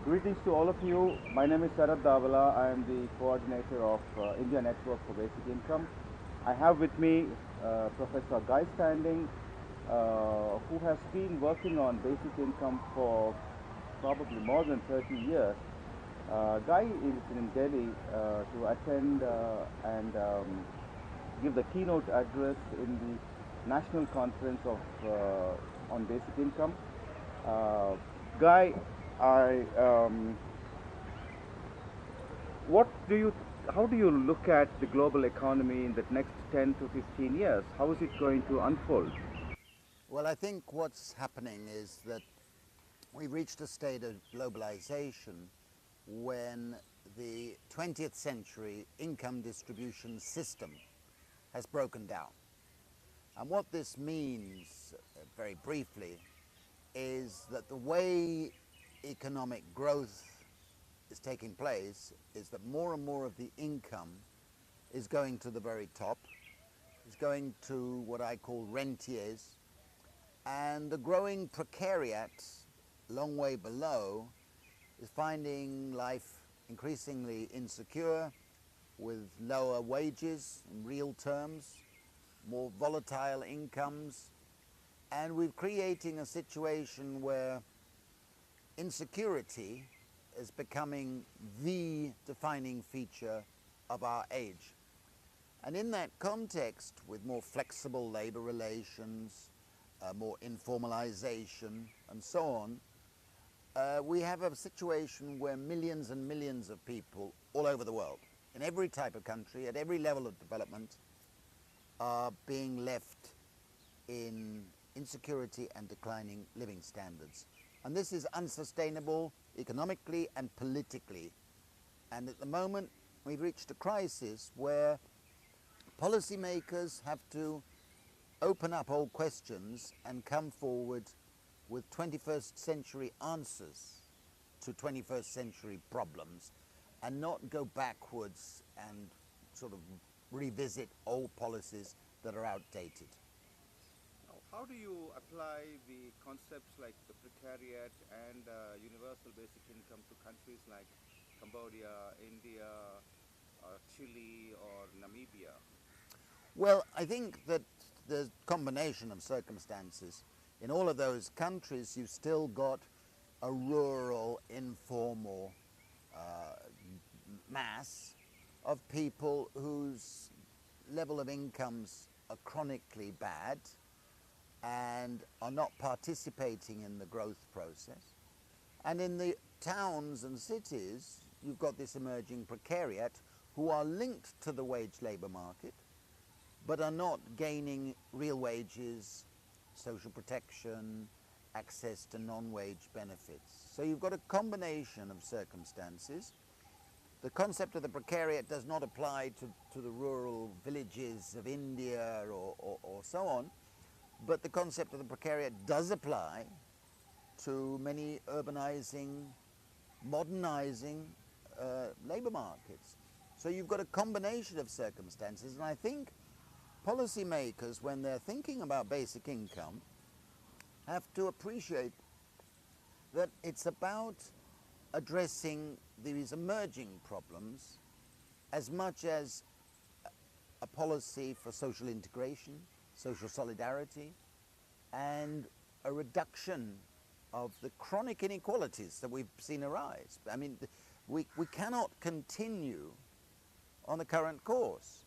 Greetings to all of you. My name is Sarath Davala. I am the coordinator of India Network for Basic Income. I have with me Professor Guy Standing, who has been working on basic income for probably more than 30 years. Guy is in Delhi to attend and give the keynote address in the National Conference of on Basic Income. Guy, I what do you how do you look at the global economy in the next 10 to 15 years? How is it going to unfold? Well, I think what's happening is that we've reached a state of globalization when the 20th century income distribution system has broken down. And what this means, very briefly, is that the way economic growth is taking place is that more and more of the income is going to the very top, is going to what I call rentiers, and the growing precariat, a long way below, is finding life increasingly insecure, with lower wages in real terms, more volatile incomes, and we're creating a situation where insecurity is becoming the defining feature of our age. And in that context, with more flexible labor relations, more informalization, and so on, we have a situation where millions and millions of people all over the world, in every type of country, at every level of development, are being left in insecurity and declining living standards. And this is unsustainable economically and politically. And at the moment, we've reached a crisis where policymakers have to open up old questions and come forward with 21st century answers to 21st century problems, and not go backwards and sort of revisit old policies that are outdated. Now, how do you apply the concepts like the precariat and universal basic income to countries like Cambodia, India, Chile, or Namibia? Well, I think that the combination of circumstances in all of those countries, you've still got a rural, informal mass of people whose level of incomes are chronically bad and are not participating in the growth process. And in the towns and cities, you've got this emerging precariat who are linked to the wage labor market, but are not gaining real wages, social protection, access to non-wage benefits. So you've got a combination of circumstances. The concept of the precariat does not apply to the rural villages of India or so on, but the concept of the precariat does apply to many urbanizing, modernizing labor markets. So you've got a combination of circumstances, and I think policymakers, when they're thinking about basic income, have to appreciate that it's about addressing these emerging problems as much as a policy for social integration, social solidarity, and a reduction of the chronic inequalities that we've seen arise. I mean, we cannot continue on the current course.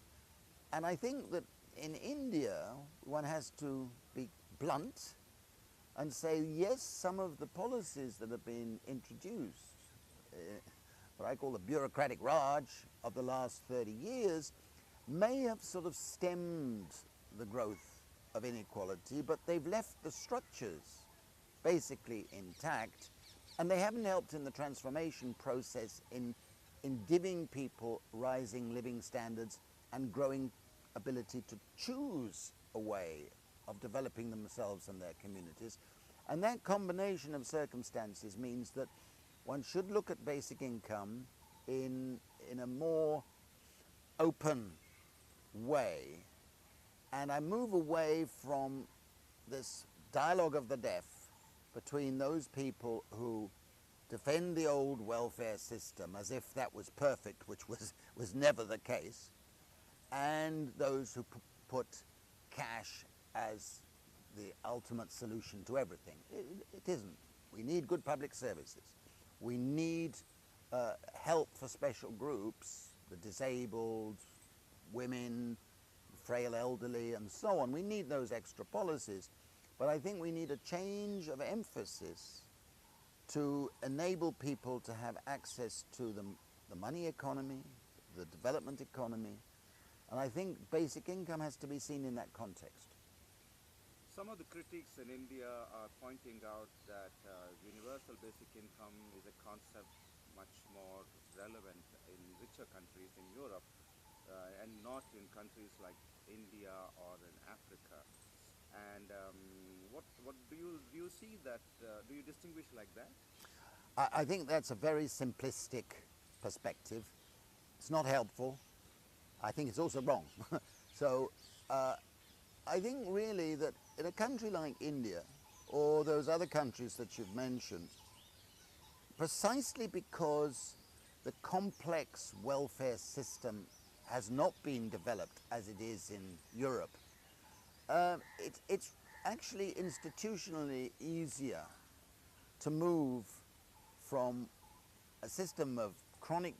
And I think that in India, one has to be blunt and say, yes, some of the policies that have been introduced, what I call the bureaucratic Raj of the last 30 years, may have sort of stemmed the growth of inequality, but they've left the structures basically intact, and they haven't helped in the transformation process in giving people rising living standards and growing ability to choose a way of developing themselves and their communities. And that combination of circumstances means that one should look at basic income in a more open way. And I move away from this dialogue of the deaf between those people who defend the old welfare system as if that was perfect, which was never the case, and those who put cash as the ultimate solution to everything. It isn't. We need good public services. We need help for special groups, the disabled, women, frail elderly, and so on. We need those extra policies. But I think we need a change of emphasis to enable people to have access to the money economy, the development economy. And I think basic income has to be seen in that context. Some of the critics in India are pointing out that universal basic income is a concept much more relevant in richer countries in Europe and not in countries like India or in Africa. And what do you see that, do you distinguish like that? I think that's a very simplistic perspective. It's not helpful. I think it's also wrong. So I think really that in a country like India or those other countries that you've mentioned, precisely because the complex welfare system has not been developed as it is in Europe, it's actually institutionally easier to move from a system of chronic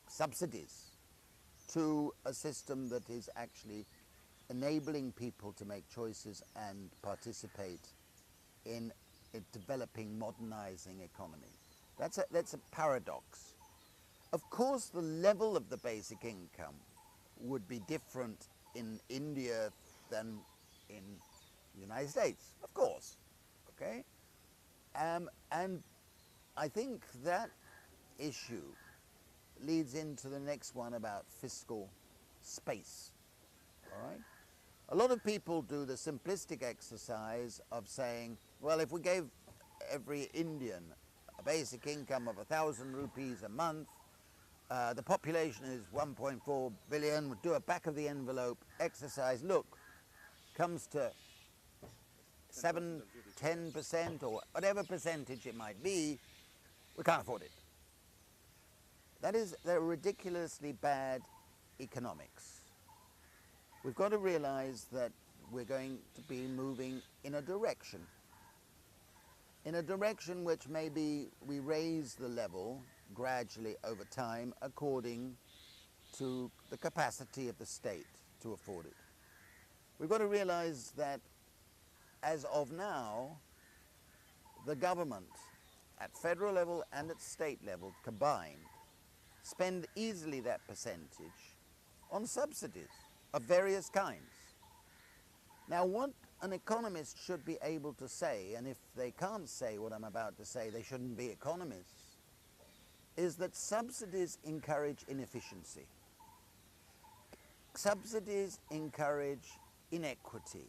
subsidies to a system that is actually enabling people to make choices and participate in a developing, modernizing economy. That's a paradox. Of course, the level of the basic income would be different in India than in the United States, of course, okay? And I think that issue leads into the next one about fiscal space, all right? A lot of people do the simplistic exercise of saying, well, if we gave every Indian a basic income of 1,000 rupees a month, the population is 1.4 billion, we'll do a back of the envelope exercise, look, comes to 7, 10% or whatever percentage it might be, we can't afford it. They're ridiculously bad economics. We've got to realize that we're going to be moving in a direction which maybe we raise the level gradually over time according to the capacity of the state to afford it. We've got to realize that as of now, the government at federal level and at state level combined spend easily that percentage on subsidies of various kinds. Now, what an economist should be able to say, and if they can't say what I'm about to say, they shouldn't be economists, is that subsidies encourage inefficiency. Subsidies encourage inequity.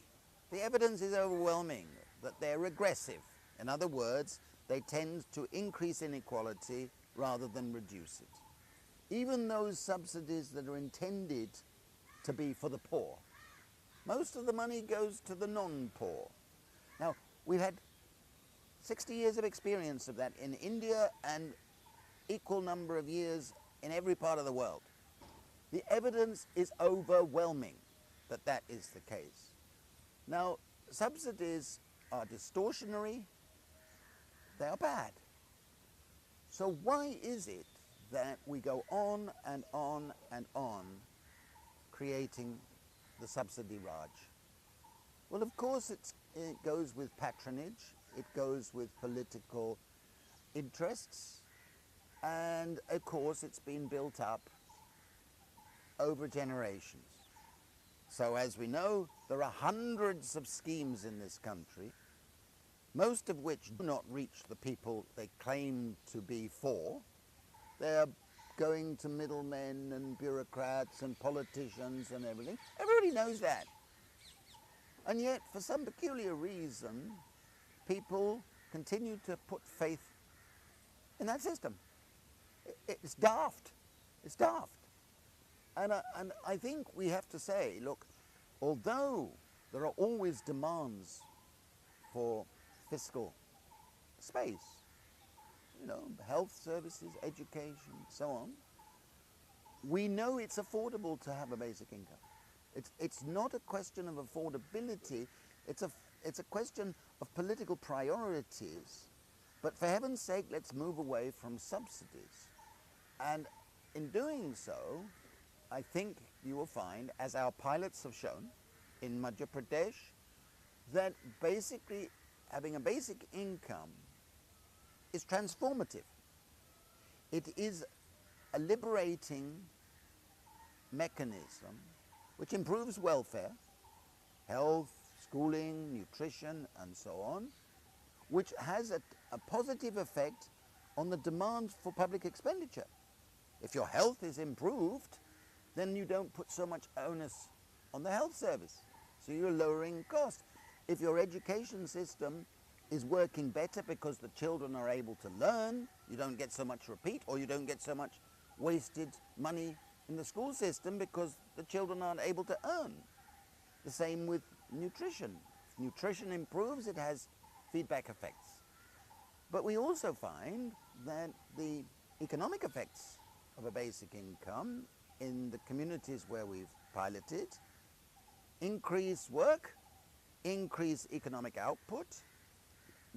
The evidence is overwhelming that they're regressive. In other words, they tend to increase inequality rather than reduce it. Even those subsidies that are intended to be for the poor, most of the money goes to the non-poor. Now, we've had 60 years of experience of that in India and equal number of years in every part of the world. The evidence is overwhelming that that is the case. Now, subsidies are distortionary, they are bad. So why is it that we go on and on and on creating the subsidy Raj? Well, of course, it goes with patronage, it goes with political interests, and of course it's been built up over generations. So as we know, there are hundreds of schemes in this country, most of which do not reach the people they claim to be for. They're going to middlemen and bureaucrats and politicians and everything. Everybody knows that. And yet, for some peculiar reason, people continue to put faith in that system. It's daft. It's daft. And I think we have to say, look, although there are always demands for fiscal space, you know, health services, education, so on, we know it's affordable to have a basic income. It's not a question of affordability, it's a question of political priorities. But for heaven's sake, let's move away from subsidies. And in doing so, I think you will find, as our pilots have shown in Madhya Pradesh, that basically having a basic income is transformative. It is a liberating mechanism which improves welfare, health, schooling, nutrition, and so on, which has a positive effect on the demand for public expenditure. If your health is improved, then you don't put so much onus on the health service, so you're lowering costs. If your education system is working better because the children are able to learn, you don't get so much repeat, or you don't get so much wasted money in the school system because the children aren't able to earn. The same with nutrition. If nutrition improves, it has feedback effects. But we also find that the economic effects of a basic income in the communities where we've piloted increase work, increase economic output,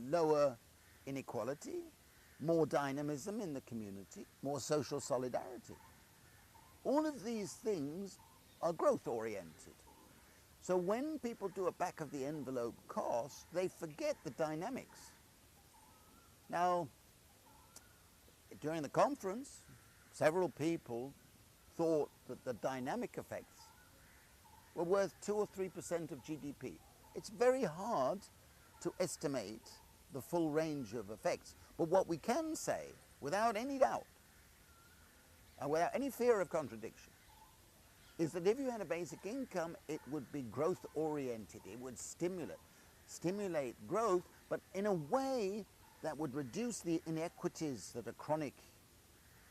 lower inequality, more dynamism in the community, more social solidarity. All of these things are growth-oriented. So when people do a back-of-the-envelope cost, they forget the dynamics. Now, during the conference, several people thought that the dynamic effects were worth 2 or 3% of GDP. It's very hard to estimate the full range of effects. But what we can say, without any doubt, and without any fear of contradiction, is that if you had a basic income, it would be growth-oriented. It would stimulate growth, but in a way that would reduce the inequities that are chronic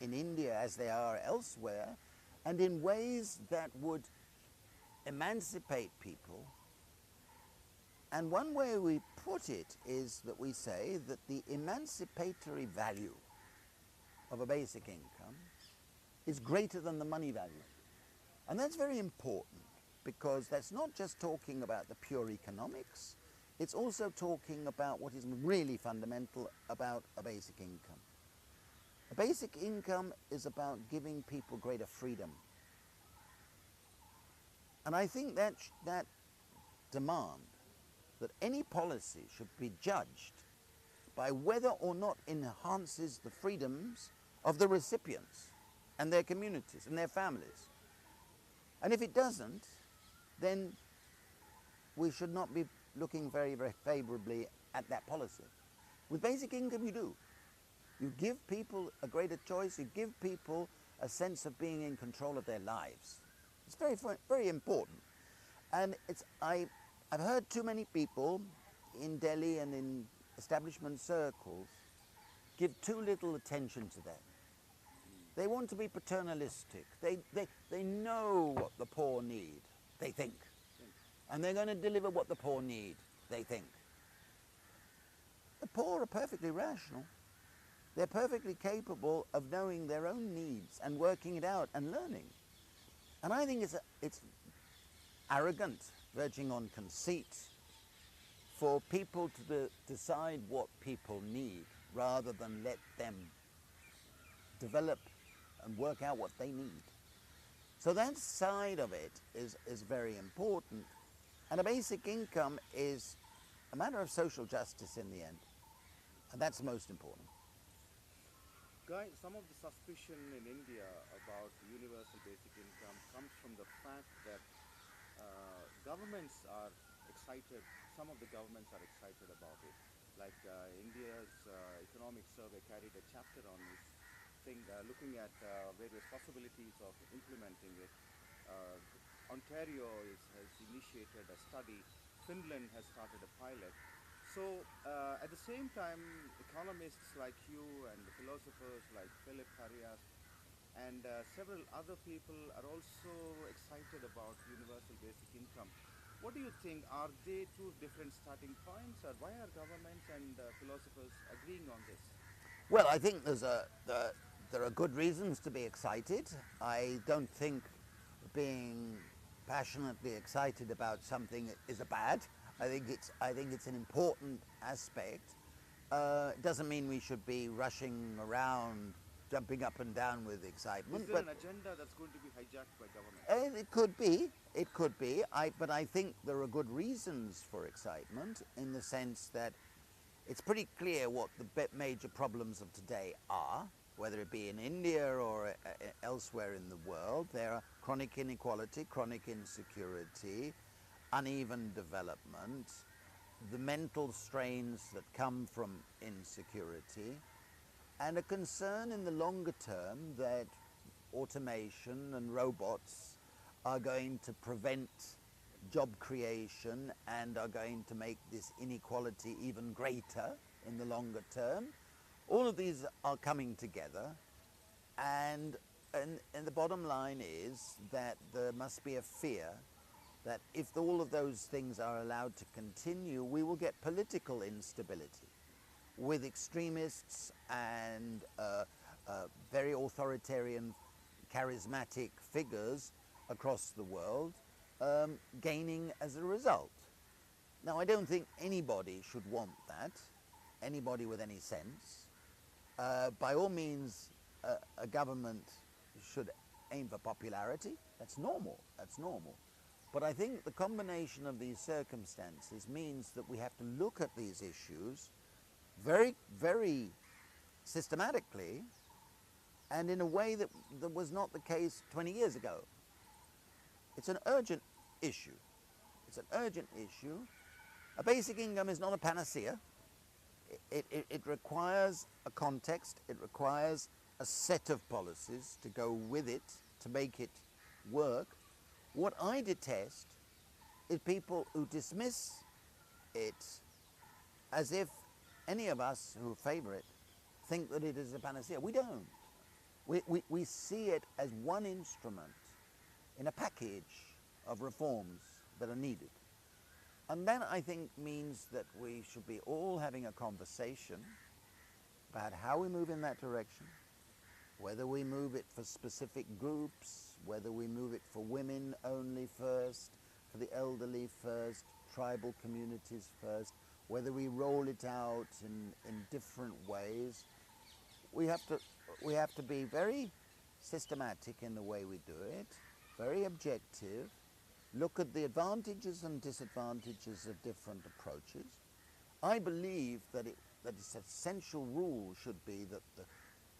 in India as they are elsewhere, and in ways that would emancipate people. And one way we put it is that we say that the emancipatory value of a basic income is greater than the money value. And that's very important, because that's not just talking about the pure economics, it's also talking about what is really fundamental about a basic income. A basic income is about giving people greater freedom. And I think that demand that any policy should be judged by whether or not enhances the freedoms of the recipients and their communities and their families. And if it doesn't, then we should not be looking very, very favorably at that policy. With basic income, you do. You give people a greater choice, you give people a sense of being in control of their lives. It's very, very important. And I've heard too many people in Delhi and in establishment circles give too little attention to that. They want to be paternalistic. They know what the poor need, they think. And they're going to deliver what the poor need, they think. The poor are perfectly rational. They're perfectly capable of knowing their own needs and working it out and learning. And I think it's arrogant, verging on conceit, for people to decide what people need rather than let them develop and work out what they need. So that side of it is very important. And a basic income is a matter of social justice in the end. And that's most important. Guy, some of the suspicion in India about universal basic income comes from the fact that governments are excited, some of the governments are excited about it. Like India's economic survey carried a chapter on this thing, looking at various possibilities of implementing it. Ontario has initiated a study, Finland has started a pilot. So at the same time, economists like you and philosophers like Philip Harias and several other people are also excited about universal basic income. What do you think? Are they two different starting points, or why are governments and philosophers agreeing on this? Well, I think there are good reasons to be excited. I don't think being passionately excited about something is a bad. I think it's an important aspect. It doesn't mean we should be rushing around, jumping up and down with excitement. Is there an agenda that's going to be hijacked by government? It could be. It could be. But I think there are good reasons for excitement in the sense that it's pretty clear what the major problems of today are, whether it be in India or elsewhere in the world. There are chronic inequality, chronic insecurity, uneven development, the mental strains that come from insecurity, and a concern in the longer term that automation and robots are going to prevent job creation and are going to make this inequality even greater in the longer term. All of these are coming together, and the bottom line is that there must be a fear that if all of those things are allowed to continue, we will get political instability with extremists and very authoritarian, charismatic figures across the world gaining as a result. Now, I don't think anybody should want that, anybody with any sense. By all means, a government should aim for popularity. That's normal, that's normal. But I think the combination of these circumstances means that we have to look at these issues very, very systematically and in a way that was not the case 20 years ago. It's an urgent issue. It's an urgent issue. A basic income is not a panacea. It requires a context. It requires a set of policies to go with it, to make it work. What I detest is people who dismiss it as if any of us who favor it think that it is a panacea. We don't. We see it as one instrument in a package of reforms that are needed. And that, I think, means that we should be all having a conversation about how we move in that direction, whether we move it for specific groups, whether we move it for women only first, for the elderly first, tribal communities first, whether we roll it out in different ways. We have to be very systematic in the way we do it, very objective, look at the advantages and disadvantages of different approaches. I believe that its essential rule should be that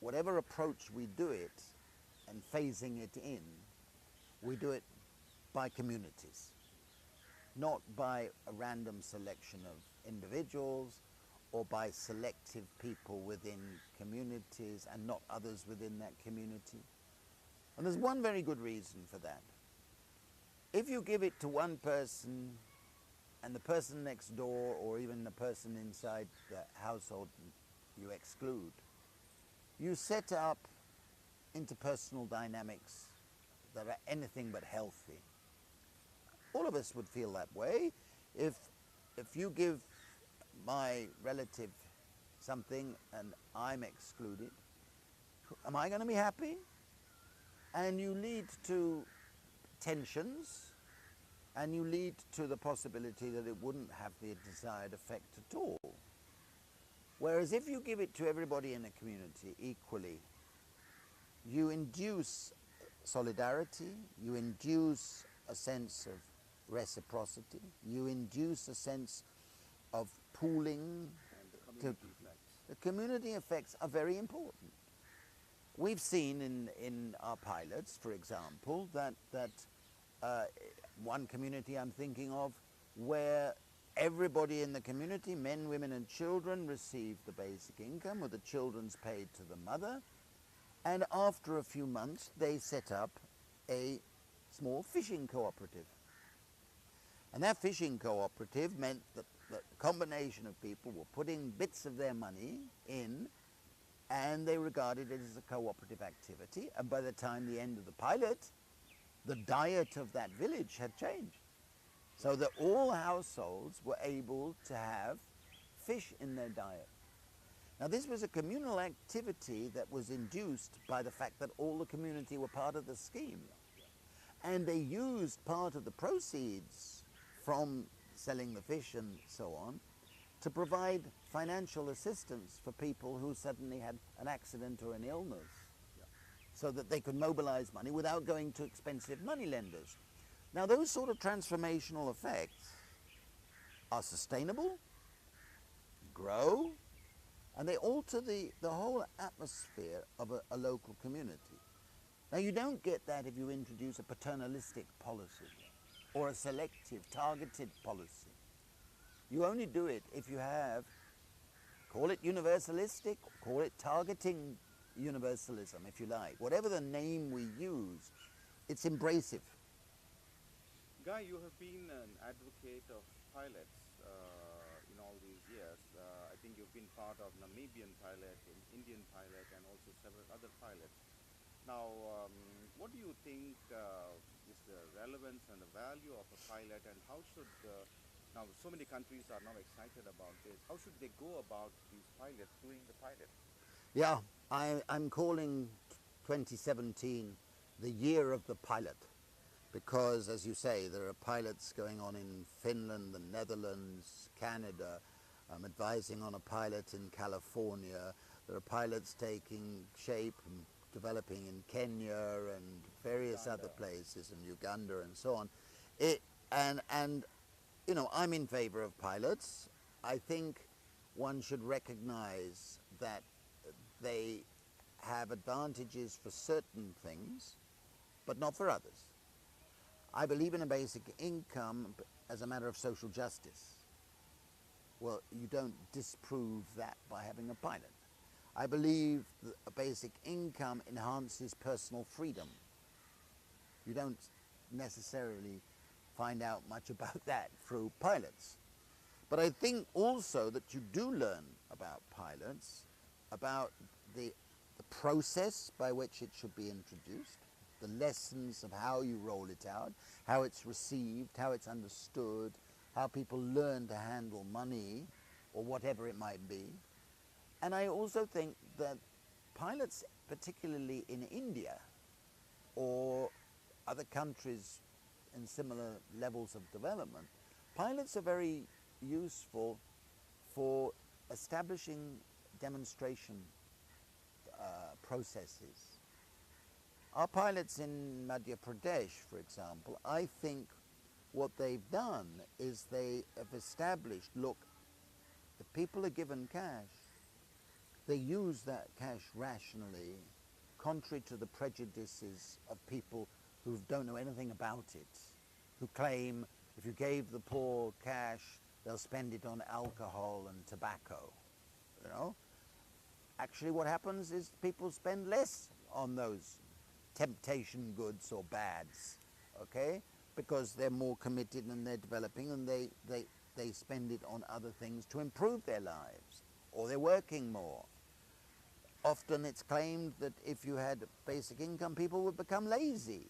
whatever approach we do it and phasing it in, we do it by communities, not by a random selection of individuals or by selective people within communities and not others within that community. And there's one very good reason for that. If you give it to one person and the person next door or even the person inside the household you exclude, you set up interpersonal dynamics that are anything but healthy. All of us would feel that way. If you give my relative something and I'm excluded, am I going to be happy? And you lead to tensions, and you lead to the possibility that it wouldn't have the desired effect at all. Whereas if you give it to everybody in a community equally, you induce solidarity, you induce a sense of reciprocity, you induce a sense of pooling. And the community effects. The community effects are very important. We've seen in our pilots, for example, that one community I'm thinking of where everybody in the community, men, women and children, received the basic income with the children's paid to the mother, and after a few months they set up a small fishing cooperative. And that fishing cooperative meant that the combination of people were putting bits of their money in, and they regarded it as a cooperative activity. And by the time the end of the pilot, the diet of that village had changed. So that all households were able to have fish in their diet. Now, this was a communal activity that was induced by the fact that all the community were part of the scheme. And they used part of the proceeds from selling the fish and so on to provide financial assistance for people who suddenly had an accident or an illness, so that they could mobilize money without going to expensive money lenders. Now, those sort of transformational effects are sustainable, grow, and they alter the whole atmosphere of a local community. Now, you don't get that if you introduce a paternalistic policy or a selective, targeted policy. You only do it if you have, call it universalistic, call it targeting universalism, if you like. Whatever the name we use, it's embracive. Guy, you have been an advocate of pilots in all these years. I think you've been part of Namibian pilot, Indian pilot, and also several other pilots. Now, what do you think is the relevance and the value of a pilot, and how should, now so many countries are now excited about this, how should they go about these pilots doing the pilot? Yeah, I'm calling 2017 the year of the pilot, because, as you say, there are pilots going on in Finland, the Netherlands, Canada. I'm advising on a pilot in California. There are pilots taking shape and developing in Kenya and various other places, in Uganda and so on. And you know, I'm in favor of pilots. I think one should recognize that they have advantages for certain things, but not for others. I believe in a basic income as a matter of social justice. Well, you don't disprove that by having a pilot. I believe that a basic income enhances personal freedom. You don't necessarily find out much about that through pilots. But I think also that you do learn about pilots, about the process by which it should be introduced, the lessons of how you roll it out, how it's received, how it's understood, how people learn to handle money or whatever it might be. And I also think that pilots, particularly in India or other countries in similar levels of development, pilots are very useful for establishing demonstration processes. Our pilots in Madhya Pradesh, for example, I think what they've done is they have established, look, if people are given cash, they use that cash rationally, contrary to the prejudices of people who don't know anything about it, who claim if you gave the poor cash, they'll spend it on alcohol and tobacco, you know. Actually, what happens is people spend less on those temptation goods or bads, okay? Because they're more committed and they're developing, and they spend it on other things to improve their lives, or they're working more. Often it's claimed that if you had basic income, people would become lazy.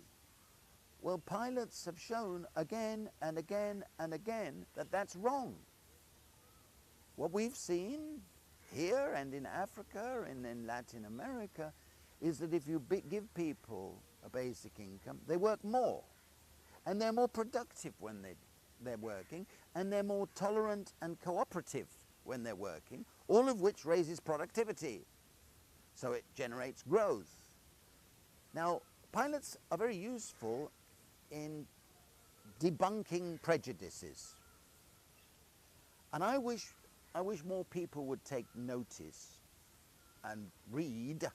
Well, pilots have shown again and again and again that that's wrong. What we've seen here and in Africa and in Latin America is that if you give people a basic income, they work more. And they're more productive when they're working, and they're more tolerant and cooperative when they're working, all of which raises productivity. So it generates growth. Now, pilots are very useful in debunking prejudices. And I wish more people would take notice and read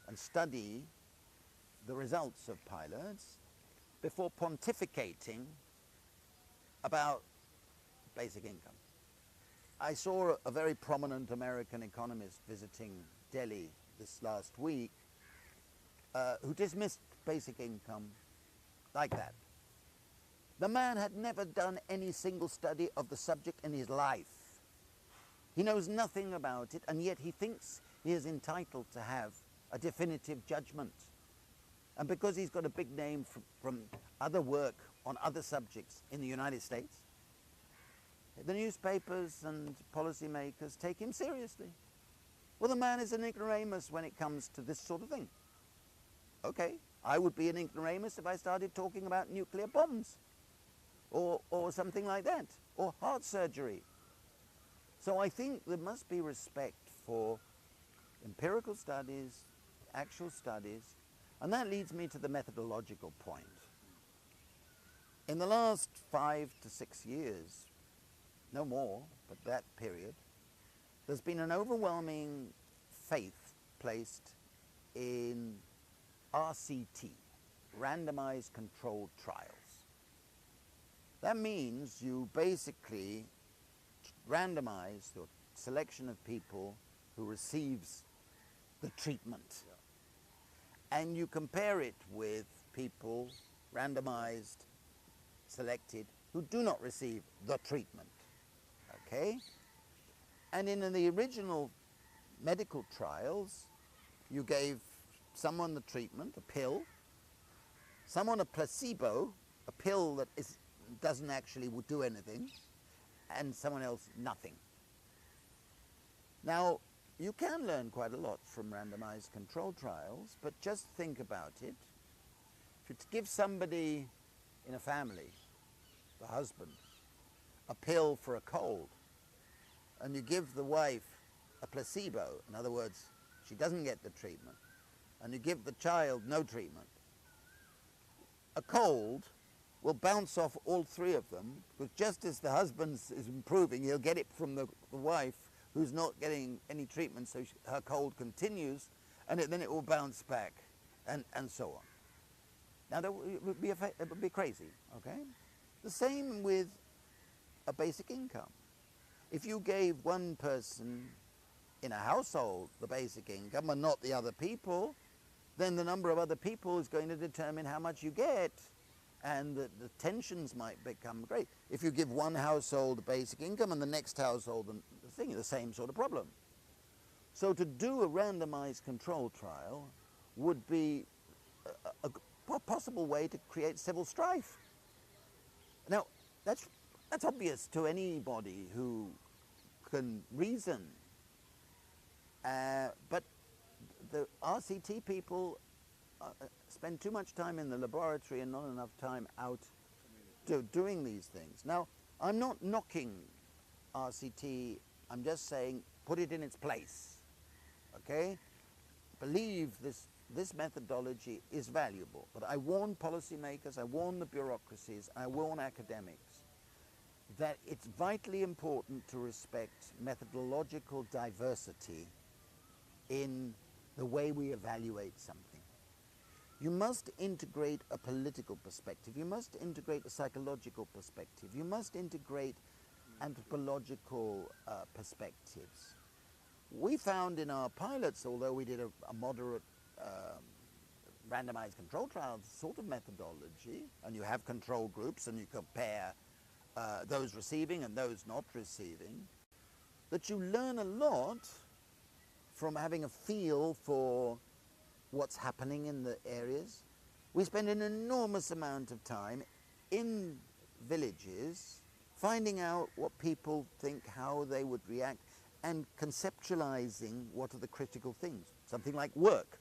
and study the results of pilots before pontificating about basic income. I saw a very prominent American economist visiting Delhi this last week who dismissed basic income like that. The man had never done any single study of the subject in his life. He knows nothing about it, and yet he thinks he is entitled to have a definitive judgment. And because he's got a big name from other work on other subjects in the United States, the newspapers and policymakers take him seriously. Well, the man is an ignoramus when it comes to this sort of thing. Okay, I would be an ignoramus if I started talking about nuclear bombs or something like that, or heart surgery. So I think there must be respect for empirical studies, actual studies, and that leads me to the methodological point. In the last 5 to 6 years, no more, but that period, there's been an overwhelming faith placed in RCT, randomized controlled trials. That means you basically randomize the selection of people who receives the treatment. And you compare it with people randomized, selected, who do not receive the treatment. Okay? And in the original medical trials, you gave someone the treatment, a pill, someone a placebo, a pill that doesn't actually do anything, and someone else nothing. Now, you can learn quite a lot from randomized controlled trials, but just think about it. If you give somebody in a family, the husband, a pill for a cold, and you give the wife a placebo, in other words, she doesn't get the treatment, and you give the child no treatment, a cold will bounce off all three of them, because just as the husband is improving, he'll get it from the wife who's not getting any treatment, so her cold continues, and then it will bounce back, and so on. Now, it would be crazy, okay? The same with a basic income. If you gave one person in a household the basic income and not the other people, then the number of other people is going to determine how much you get, and the tensions might become great. If you give one household the basic income and the next household the same sort of problem. So to do a randomized control trial would be a possible way to create civil strife. Now, that's obvious to anybody who can reason. But the RCT people spend too much time in the laboratory and not enough time out doing these things. Now, I'm not knocking RCT, I'm just saying put it in its place, okay? Believe this methodology is valuable, but I warn policymakers, I warn the bureaucracies, I warn academics that it's vitally important to respect methodological diversity in the way we evaluate something. You must integrate a political perspective, you must integrate a psychological perspective, you must integrate anthropological perspectives. We found in our pilots, although we did a moderate randomized control trial sort of methodology, and you have control groups and you compare those receiving and those not receiving, that you learn a lot from having a feel for what's happening in the areas. We spend an enormous amount of time in villages finding out what people think, how they would react, and conceptualizing what are the critical things. Something like work.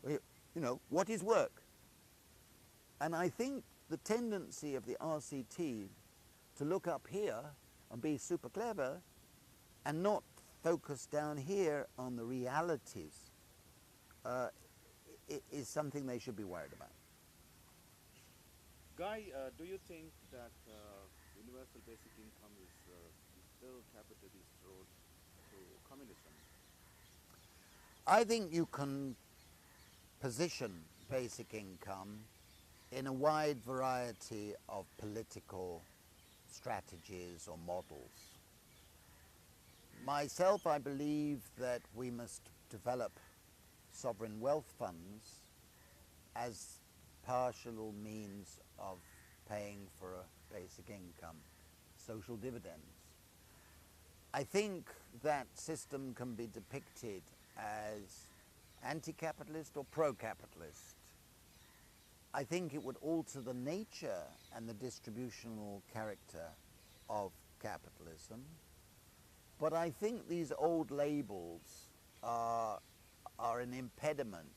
Yeah. You know, what is work? And I think the tendency of the RCT to look up here and be super clever and not focus down here on the realities is something they should be worried about. Guy, do you think that universal basic income is still capitalist road to communism? I think you can position basic income in a wide variety of political strategies or models. Myself, I believe that we must develop sovereign wealth funds as partial means of paying for a basic income, social dividends. I think that system can be depicted as anti-capitalist or pro-capitalist. I think it would alter the nature and the distributional character of capitalism. But I think these old labels are, are an impediment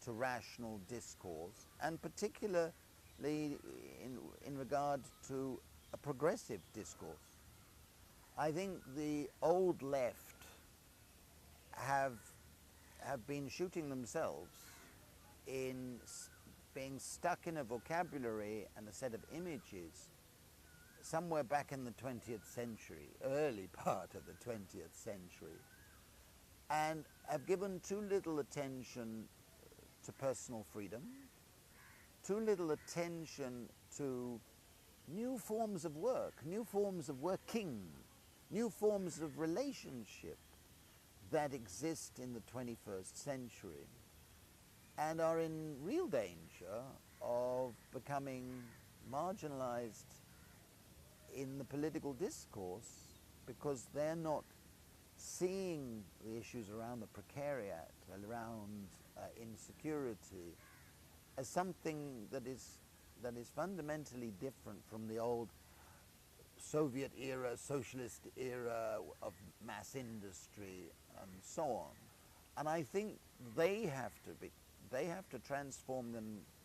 to rational discourse, and particularly in regard to a progressive discourse. I think the old left have been shooting themselves in being stuck in a vocabulary and a set of images somewhere back in the 20th century, early part of the 20th century, and have given too little attention to personal freedom, too little attention to new forms of work, new forms of working, new forms of relationship that exist in the 21st century and are in real danger of becoming marginalized in the political discourse because they're not seeing the issues around the precariat, around insecurity, as something that is fundamentally different from the old Soviet era, socialist era of mass industry and so on. And I think they have to transform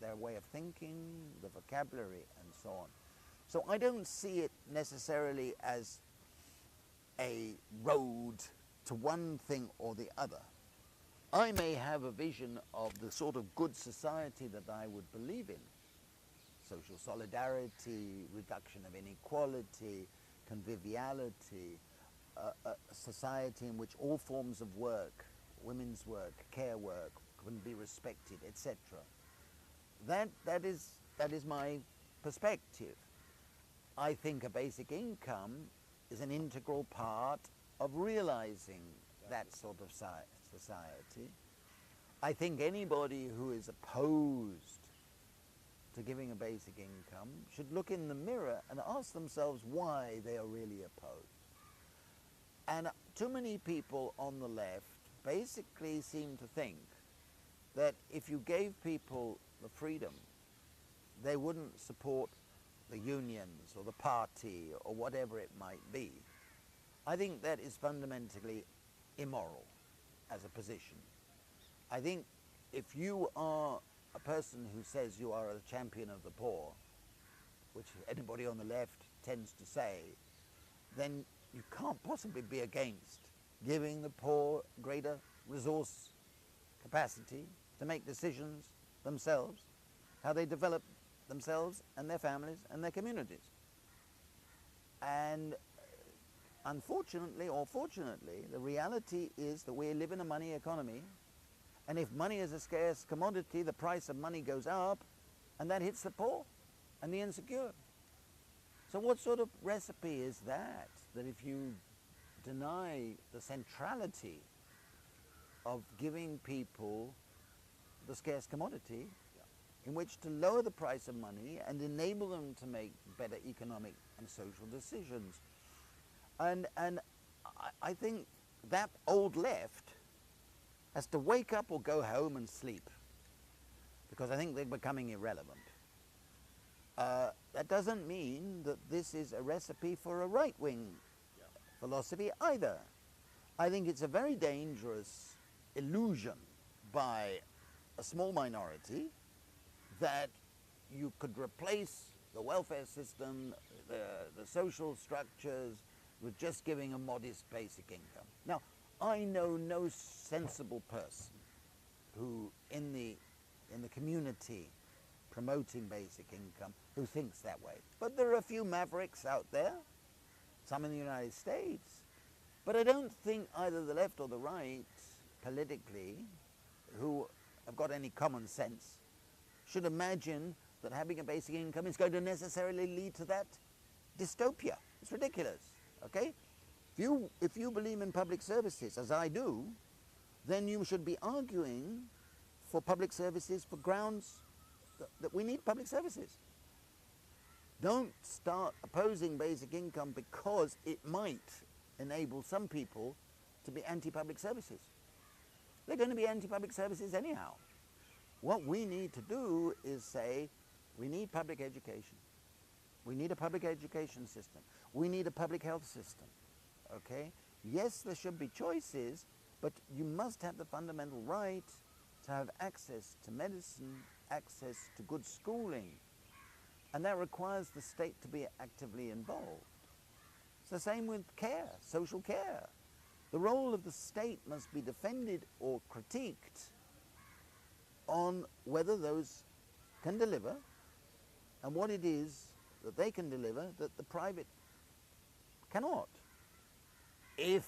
their way of thinking, the vocabulary and so on. So I don't see it necessarily as a road to one thing or the other. I may have a vision of the sort of good society that I would believe in. Social solidarity, reduction of inequality, conviviality, a society in which all forms of work, women's work, care work, can be respected, etc. That is my perspective. I think a basic income is an integral part of realizing that sort of society. I think anybody who is opposed to giving a basic income should look in the mirror and ask themselves why they are really opposed. And too many people on the left basically seem to think that if you gave people the freedom, they wouldn't support the unions or the party or whatever it might be. I think that is fundamentally immoral as a position. I think if you are a person who says you are a champion of the poor, which anybody on the left tends to say, then you can't possibly be against giving the poor greater resource capacity to make decisions themselves, how they develop themselves and their families and their communities. And unfortunately or fortunately, the reality is that we live in a money economy, and if money is a scarce commodity, the price of money goes up, and that hits the poor and the insecure. So what sort of recipe is that, that if you deny the centrality of giving people the scarce commodity, in which to lower the price of money and enable them to make better economic and social decisions? And I think that old left has to wake up or go home and sleep, because I think they're becoming irrelevant. That doesn't mean that this is a recipe for a right-wing philosophy either. I think it's a very dangerous illusion by a small minority that you could replace the welfare system, the social structures, with just giving a modest basic income. Now, I know no sensible person who, in the community promoting basic income, who thinks that way. But there are a few mavericks out there, some in the United States. But I don't think either the left or the right, politically, who have got any common sense, should imagine that having a basic income is going to necessarily lead to that dystopia. It's ridiculous, okay? If you believe in public services, as I do, then you should be arguing for public services for grounds that we need public services. Don't start opposing basic income because it might enable some people to be anti-public services. They're going to be anti-public services anyhow. What we need to do is say, we need public education. We need a public education system. We need a public health system, okay? Yes, there should be choices, But you must have the fundamental right to have access to medicine, access to good schooling. And that requires the state to be actively involved. It's the same with care, social care. The role of the state must be defended or critiqued on whether those can deliver and what it is that they can deliver that the private cannot. If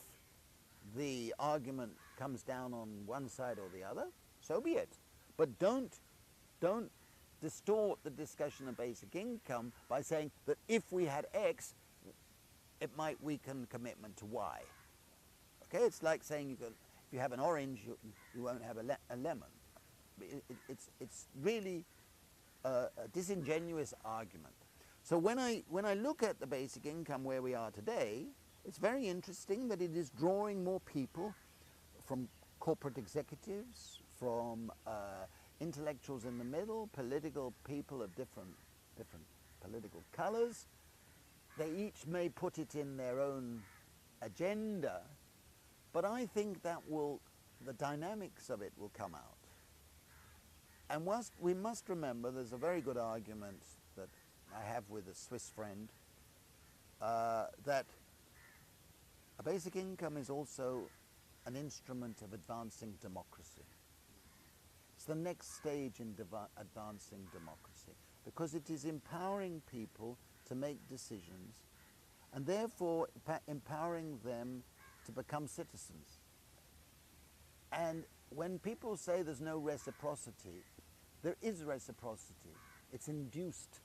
the argument comes down on one side or the other, so be it. But don't distort the discussion of basic income by saying that if we had X, it might weaken commitment to Y. Okay, it's like saying if you have an orange, you won't have a lemon. It's really a disingenuous argument. So when I look at the basic income where we are today, it's very interesting that it is drawing more people from corporate executives, from intellectuals in the middle, political people of different political colors. They each may put it in their own agenda, but I think that the dynamics of it will come out. And we must remember, there's a very good argument that I have with a Swiss friend, that a basic income is also an instrument of advancing democracy. It's the next stage in advancing democracy, because it is empowering people to make decisions and therefore empowering them to become citizens. And when people say there's no reciprocity, there is reciprocity. It's induced.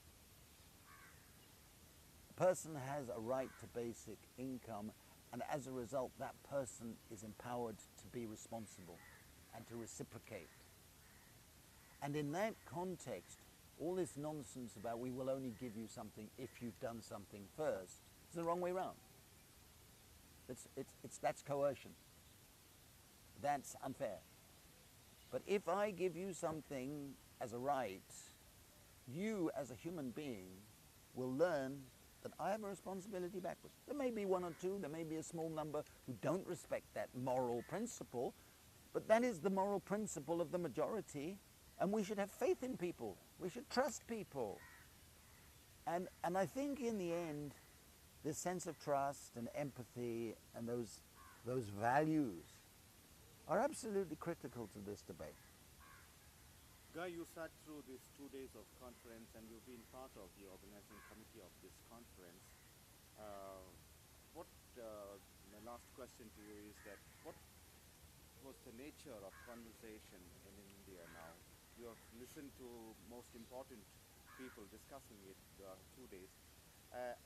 A person has a right to basic income, and as a result, that person is empowered to be responsible and to reciprocate. And in that context, all this nonsense about we will only give you something if you've done something first is the wrong way around. That's coercion. That's unfair. But if I give you something as a right, you as a human being will learn that I have a responsibility backwards. There may be one or two, there may be a small number who don't respect that moral principle, but that is the moral principle of the majority, and we should have faith in people. We should trust people. And I think in the end, this sense of trust and empathy and those values are absolutely critical to this debate. Guy, you sat through these 2 days of conference and you've been part of the organizing committee of this conference. My last question to you is that what was the nature of conversation in India now? You have listened to most important people discussing it 2 days.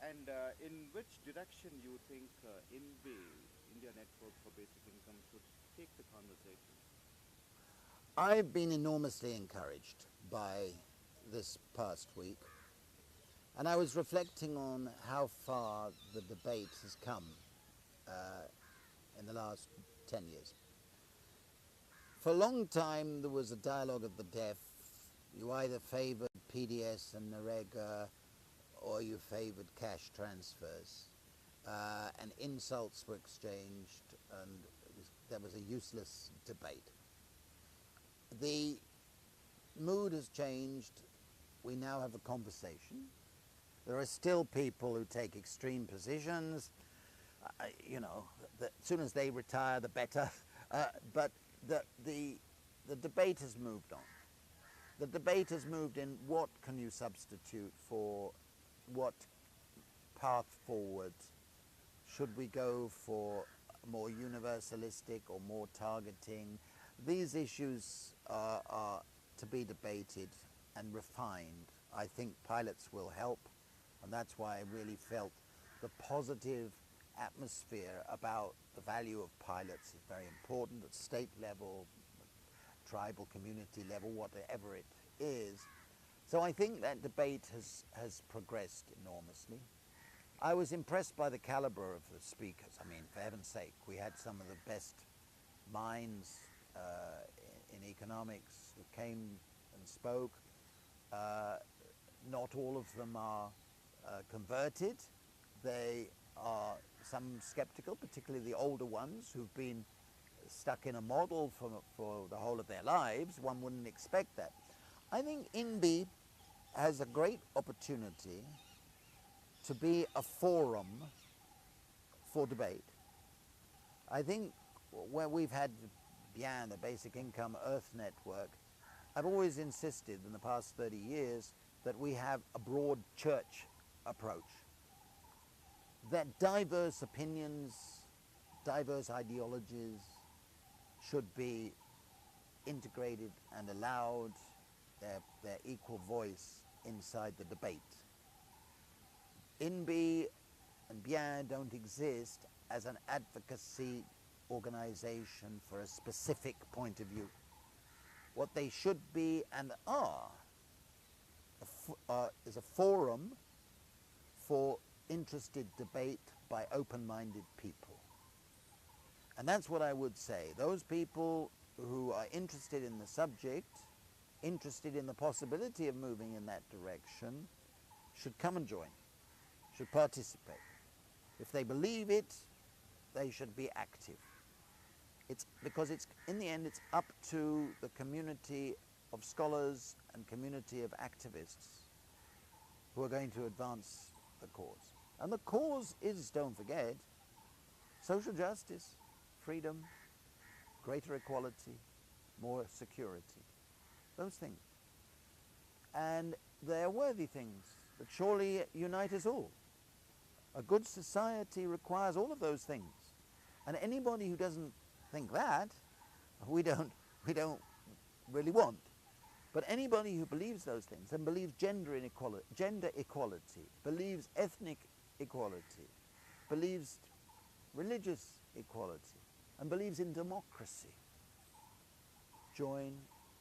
And in which direction you think INBI, India Network for Basic Income, should take the conversation? I've been enormously encouraged by this past week, and I was reflecting on how far the debate has come in the last 10 years. For a long time there was a dialogue of the deaf. You either favoured PDS and Narega or you favoured cash transfers, and insults were exchanged, and there was a useless debate. The mood has changed. We now have a conversation. There are still people who take extreme positions. As soon as they retire, the better. But the debate has moved on. The debate has moved in what can you substitute for what path forward. Should we go for more universalistic or more targeting? These issues are to be debated and refined. I think pilots will help, and that's why I really felt the positive atmosphere about the value of pilots is very important at state level, tribal community level, whatever it is. So I think that debate has progressed enormously. I was impressed by the caliber of the speakers. I mean, for heaven's sake, we had some of the best minds in economics who came and spoke. Not all of them are converted. They are some skeptical, particularly the older ones who've been stuck in a model for the whole of their lives. One wouldn't expect that. I think INBI has a great opportunity to be a forum for debate. I think where we've had BIAN, the Basic Income Earth Network, I've always insisted in the past 30 years that we have a broad church approach, that diverse opinions, diverse ideologies should be integrated and allowed their equal voice inside the debate. INBI and BIAN don't exist as an advocacy organization for a specific point of view. What they should be and are is a forum for interested debate by open-minded people. And that's what I would say. Those people who are interested in the subject, interested in the possibility of moving in that direction, should come and join, should participate. If they believe it, they should be active. Because in the end, it's up to the community of scholars and community of activists who are going to advance the cause. And the cause is, don't forget, social justice, freedom, greater equality, more security, those things. And they're worthy things that surely unite us all. A good society requires all of those things. And anybody who doesn't think that, we don't really want. But anybody who believes those things and believes gender equality, believes ethnic equality, believes religious equality, and believes in democracy, join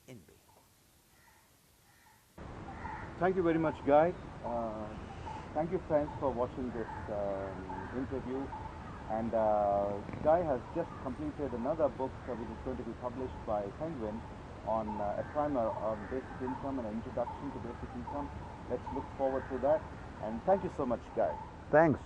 INBI. Thank you very much, Guy. Thank you, friends, for watching this interview. And Guy has just completed another book which is going to be published by Penguin on a primer on basic income and an introduction to basic income. Let's look forward to that. And thank you so much, Guy. Thanks.